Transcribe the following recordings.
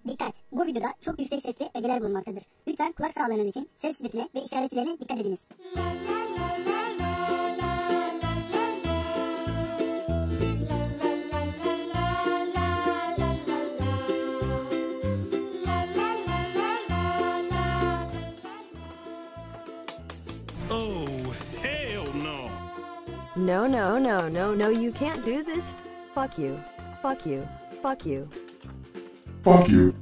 Dikkat! Bu videoda çok yüksek sesli ögeler bulunmaktadır. Lütfen kulak sağlığınız için ses şiddetine ve işaretlerine dikkat ediniz. Oh, hell no! No, no, no, no, no, you can't do this. Fuck you. Fuck you. Fuck you. Fuck you.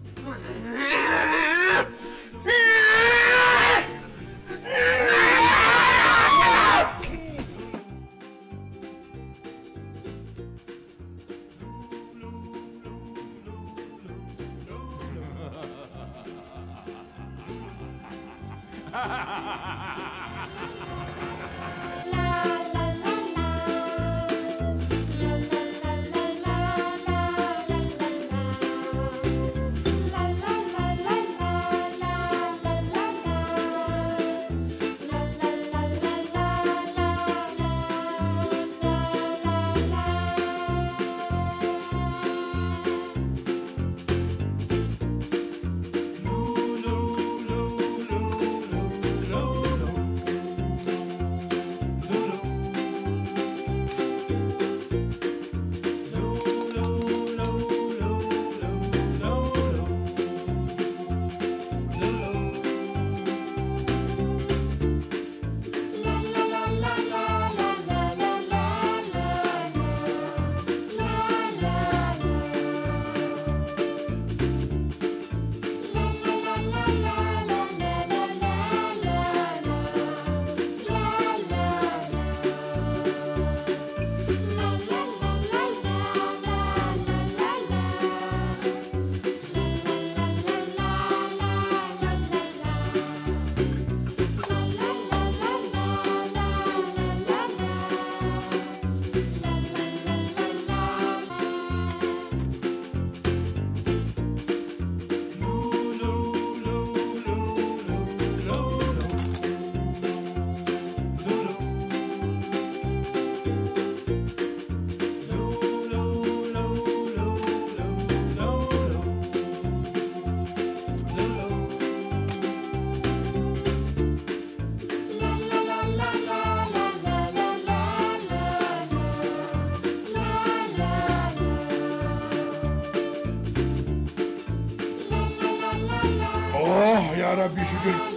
Oh ya Rabbi şükür.